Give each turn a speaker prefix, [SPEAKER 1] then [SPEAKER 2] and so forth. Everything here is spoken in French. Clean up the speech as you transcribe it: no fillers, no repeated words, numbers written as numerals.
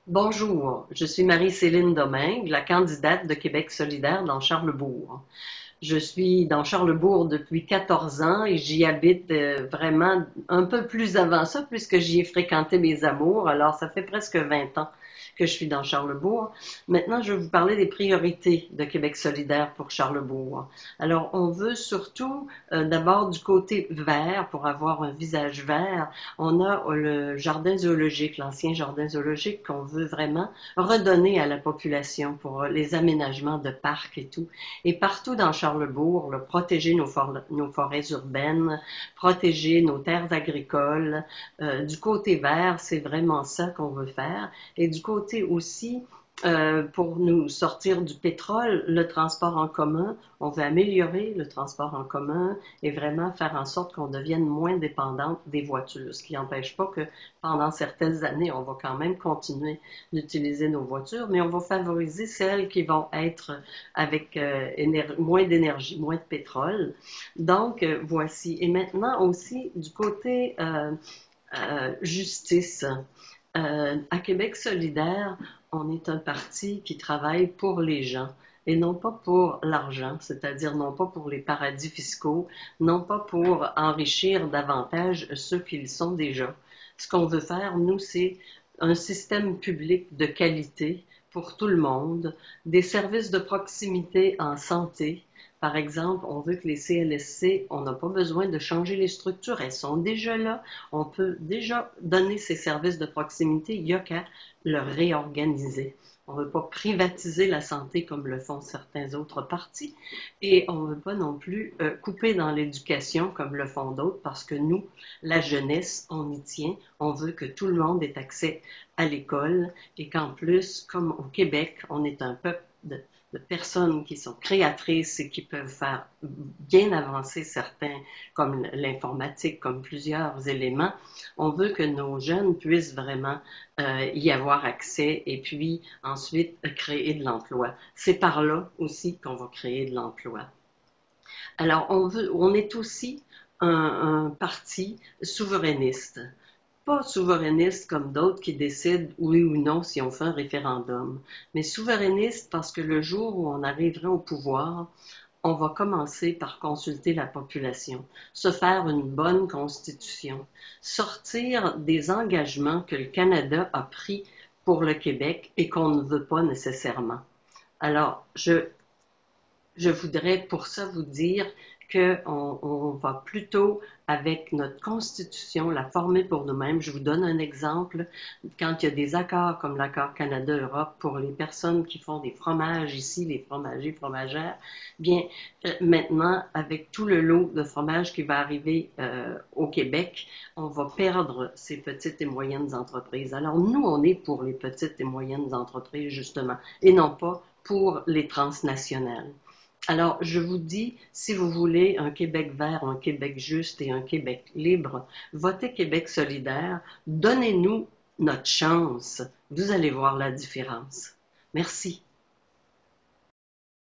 [SPEAKER 1] Bonjour, je suis Marie-Céline Domingue, la candidate de Québec solidaire dans Charlesbourg. Je suis dans Charlesbourg depuis 14 ans et j'y habite vraiment un peu plus avant ça puisque j'y ai fréquenté mes amours. Alors, ça fait presque 20 ans que je suis dans Charlesbourg. Maintenant, je vais vous parler des priorités de Québec solidaire pour Charlesbourg. Alors, on veut surtout d'abord du côté vert pour avoir un visage vert. On a le jardin zoologique, l'ancien jardin zoologique qu'on veut vraiment redonner à la population pour les aménagements de parcs et tout. Et partout dans Charlesbourg, là, protéger nos forêts urbaines, protéger nos terres agricoles. Du côté vert, c'est vraiment ça qu'on veut faire. Et du côté aussi, pour nous sortir du pétrole, le transport en commun, on veut améliorer le transport en commun et vraiment faire en sorte qu'on devienne moins dépendante des voitures, ce qui n'empêche pas que pendant certaines années, on va quand même continuer d'utiliser nos voitures, mais on va favoriser celles qui vont être avec moins d'énergie, moins de pétrole. Donc, voici. Et maintenant aussi, du côté justice. À Québec solidaire, on est un parti qui travaille pour les gens et non pas pour l'argent, c'est-à-dire non pas pour les paradis fiscaux, non pas pour enrichir davantage ceux qui le sont déjà. Ce qu'on veut faire, nous, c'est un système public de qualité pour tout le monde, des services de proximité en santé. Par exemple, on veut que les CLSC, on n'a pas besoin de changer les structures, elles sont déjà là. On peut déjà donner ces services de proximité, il n'y a qu'à le réorganiser. On ne veut pas privatiser la santé comme le font certains autres partis et on ne veut pas non plus couper dans l'éducation comme le font d'autres parce que nous, la jeunesse, on y tient. On veut que tout le monde ait accès à l'école et qu'en plus, comme au Québec, on est un peuple de personnes qui sont créatrices et qui peuvent faire bien avancer certains, comme l'informatique, comme plusieurs éléments. On veut que nos jeunes puissent vraiment y avoir accès et puis ensuite créer de l'emploi. C'est par là aussi qu'on va créer de l'emploi. Alors, on est aussi un parti souverainiste. Pas souverainiste comme d'autres qui décident oui ou non si on fait un référendum, mais souverainiste parce que le jour où on arriverait au pouvoir, on va commencer par consulter la population, se faire une bonne constitution, sortir des engagements que le Canada a pris pour le Québec et qu'on ne veut pas nécessairement. Alors, je voudrais pour ça vous dire qu'on va plutôt, avec notre Constitution, la former pour nous-mêmes. Je vous donne un exemple. Quand il y a des accords comme l'accord Canada-Europe pour les personnes qui font des fromages ici, les fromagers, fromagères, bien, maintenant, avec tout le lot de fromage qui va arriver au Québec, on va perdre ces petites et moyennes entreprises. Alors, nous, on est pour les petites et moyennes entreprises, justement, et non pas pour les transnationales. Alors, je vous dis, si vous voulez un Québec vert, un Québec juste et un Québec libre, votez Québec solidaire, donnez-nous notre chance. Vous allez voir la différence. Merci.